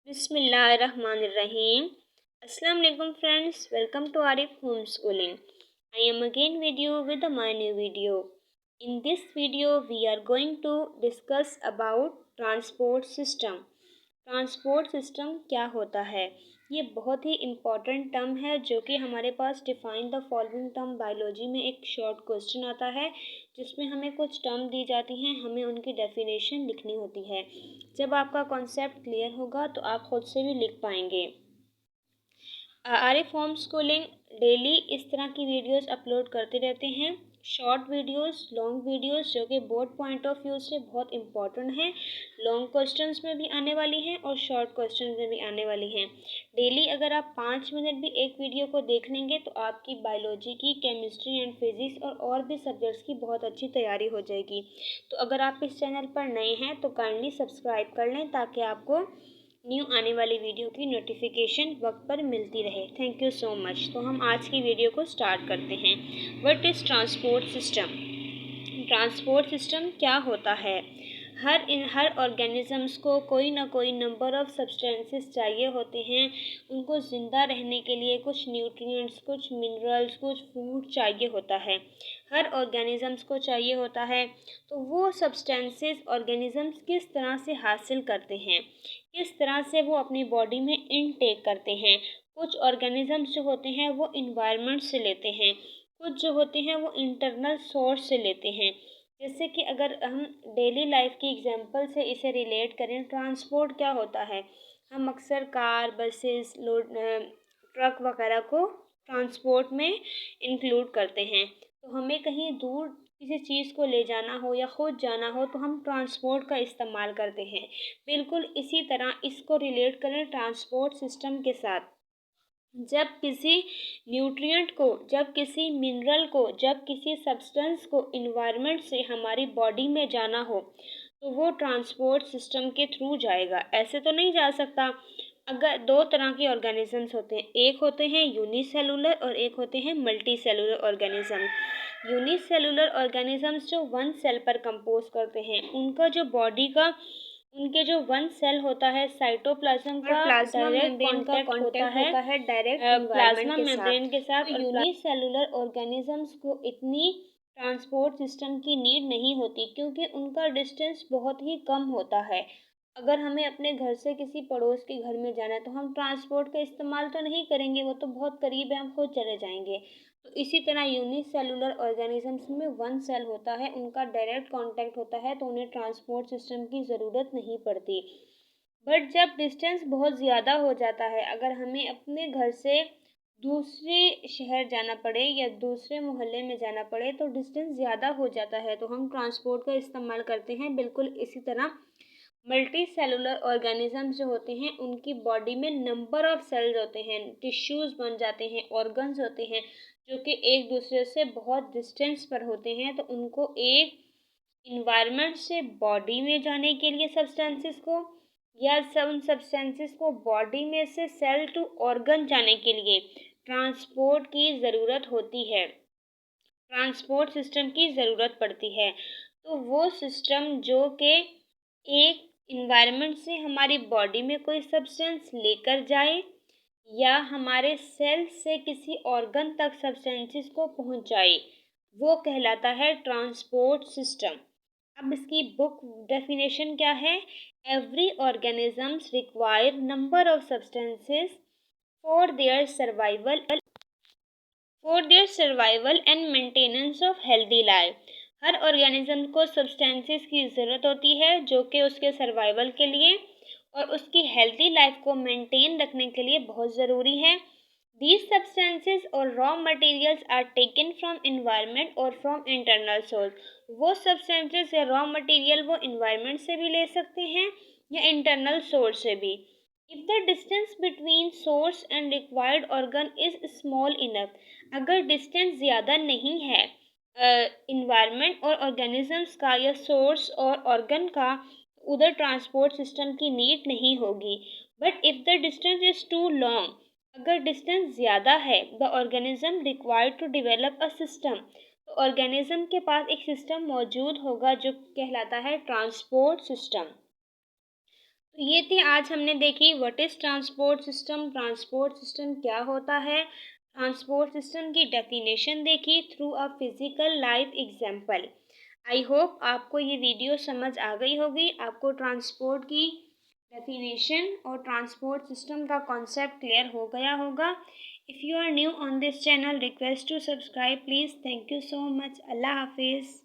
Bismillahirrahmanirrahim. Assalamu alaikum friends. Welcome to Arif Homeschooling. I am again with you with my new video. In this video we are going to discuss about transport system. Transport system क्या होता है? ये बहुत ही important term है जो कि हमारे पास define the following term biology में एक शॉर्ट क्वेश्चन आता है जिसमें हमें कुछ टर्म दी जाती हैं, हमें उनकी डेफिनेशन लिखनी होती है। जब आपका कॉन्सेप्ट क्लियर होगा तो आप खुद से भी लिख पाएंगे। आरिफ होम स्कूलिंग डेली इस तरह की वीडियोस अपलोड करते रहते हैं, शॉर्ट वीडियोस, लॉन्ग वीडियोस, जो कि बोथ पॉइंट ऑफ व्यू से बहुत इंपॉर्टेंट हैं। लॉन्ग क्वेश्चंस में भी आने वाली हैं और शॉर्ट क्वेश्चंस में भी आने वाली हैं। डेली अगर आप 5 मिनट भी एक वीडियो को देख लेंगे तो आपकी बायोलॉजी की, केमिस्ट्री एंड फिजिक्स और भी सब्जेक्ट्स की बहुत अच्छी तैयारी हो जाएगी। तो अगर आप इस चैनल पर नए हैं तो काइंडली सब्सक्राइब कर लें ताकि आपको न्यू आने वाली वीडियो की नोटिफिकेशन वक्त पर मिलती रहे। Thank you so much. तो हम आज की वीडियो को स्टार्ट करते हैं। What is transport system? Transport system क्या होता है? हर ऑर्गेनिजम्स को कोई ना कोई नंबर ऑफ़ सब्सटेंसेस चाहिए होते हैं। उनको ज़िंदा रहने के लिए कुछ न्यूट्रिएंट्स, कुछ मिनरल्स, कुछ फूड चाहिए होता है। हर ऑर्गेनिजम्स को चाहिए होता है। तो वो सब्सटेंसेस ऑर्गेनिजम्स किस तरह से हासिल करते हैं, किस तरह से वो अपनी बॉडी में इनटेक करते हैं। कुछ ऑर्गेनिजम्स जो होते हैं वो इन्वायरमेंट से लेते हैं, कुछ जो होते हैं वो इंटरनल सोर्स से लेते हैं। जैसे कि अगर हम डेली लाइफ की एग्जांपल से इसे रिलेट करें, ट्रांसपोर्ट क्या होता है? हम अक्सर कार, बसेस, ट्रक वगैरह को ट्रांसपोर्ट में इंक्लूड करते हैं। तो हमें कहीं दूर किसी चीज़ को ले जाना हो या ख़ुद जाना हो तो हम ट्रांसपोर्ट का इस्तेमाल करते हैं। बिल्कुल इसी तरह इसको रिलेट करें ट्रांसपोर्ट सिस्टम के साथ। जब किसी न्यूट्रिएंट को, जब किसी मिनरल को, जब किसी सब्सटेंस को इन्वायरमेंट से हमारी बॉडी में जाना हो तो वो ट्रांसपोर्ट सिस्टम के थ्रू जाएगा। ऐसे तो नहीं जा सकता। अगर दो तरह के ऑर्गेनिजम्स होते हैं, एक होते हैं यूनिसेलुलर और एक होते हैं multi cellular organism. Unicellular organisms जो वन सेल पर कंपोज करते हैं, उनका जो बॉडी का, उनके जो वन सेल होता है, साइटोप्लाज्म का डायरेक्ट कांटेक्ट होता है डायरेक्ट प्लाज्मा मेम्ब्रेन के साथ। यूनिसेलुलर ऑर्गेनिजम्स को इतनी ट्रांसपोर्ट सिस्टम की नीड नहीं होती क्योंकि उनका डिस्टेंस बहुत ही कम होता है। अगर हमें अपने घर से किसी पड़ोस के घर में जाना है तो हम ट्रांसपोर्ट का इस्तेमाल तो नहीं करेंगे, वो तो बहुत करीब है, हम खुद चले जाएंगे। तो इसी तरह यूनिसेलुलर ऑर्गेनिजम्स में वन सेल होता है, उनका डायरेक्ट कांटेक्ट होता है तो उन्हें ट्रांसपोर्ट सिस्टम की ज़रूरत नहीं पड़ती। बट जब डिस्टेंस बहुत ज़्यादा हो जाता है, अगर हमें अपने घर से दूसरे शहर जाना पड़े या दूसरे मोहल्ले में जाना पड़े तो डिस्टेंस ज़्यादा हो जाता है तो हम ट्रांसपोर्ट का इस्तेमाल करते हैं। बिल्कुल इसी तरह मल्टी सेलुलर ऑर्गेनिजम्स जो होते हैं उनकी बॉडी में नंबर ऑफ सेल्स होते हैं, टिश्यूज़ बन जाते हैं, ऑर्गन्स होते हैं जो कि एक दूसरे से बहुत डिस्टेंस पर होते हैं। तो उनको एक इन्वायरमेंट से बॉडी में जाने के लिए सब्सटेंसेस को, या उन सब्सटेंसेस को बॉडी में से सेल टू ऑर्गन जाने के लिए ट्रांसपोर्ट की ज़रूरत होती है, ट्रांसपोर्ट सिस्टम की ज़रूरत पड़ती है। तो वो सिस्टम जो कि एक इन्वायरमेंट से हमारी बॉडी में कोई सब्सटेंस लेकर जाए या हमारे सेल से किसी ऑर्गन तक सब्सटेंसेस को पहुंचाए, वो कहलाता है ट्रांसपोर्ट सिस्टम। अब इसकी बुक डेफिनेशन क्या है? Every organisms require number of substances for their survival and maintenance of healthy life. Her organism को सब्सटेंसेस की ज़रूरत होती है जो कि उसके सर्वाइवल के लिए और उसकी हेल्दी लाइफ को मेंटेन रखने के लिए बहुत ज़रूरी है। These substances और raw materials are taken from environment और फ्रॉम इंटरनल सोर्स। वो सब्सटेंसेस या रॉ मटेरियल वो इन्वायरमेंट से भी ले सकते हैं या इंटरनल सोर्स से भी। If the distance between source and required organ is small enough, अगर डिस्टेंस ज़्यादा नहीं है इन्वायरमेंट और ऑर्गेनिजम्स का या सोर्स और ऑर्गन का, उधर ट्रांसपोर्ट सिस्टम की नीड नहीं होगी। But if the distance is too long, अगर डिस्टेंस ज़्यादा है, the organism required to develop a system, तो ऑर्गेनिज्म के पास एक सिस्टम मौजूद होगा जो कहलाता है ट्रांसपोर्ट सिस्टम। तो ये थी आज हमने देखी what is transport system, transport system क्या होता है, ट्रांसपोर्ट सिस्टम की डेफिनेशन देखी through a physical life example. I hope आपको ये वीडियो समझ आ गई होगी, आपको ट्रांसपोर्ट की डेफिनेशन और ट्रांसपोर्ट सिस्टम का कॉन्सेप्ट क्लियर हो गया होगा। If you are new on this channel, request to subscribe please. Thank you so much. अल्लाह हाफिज़।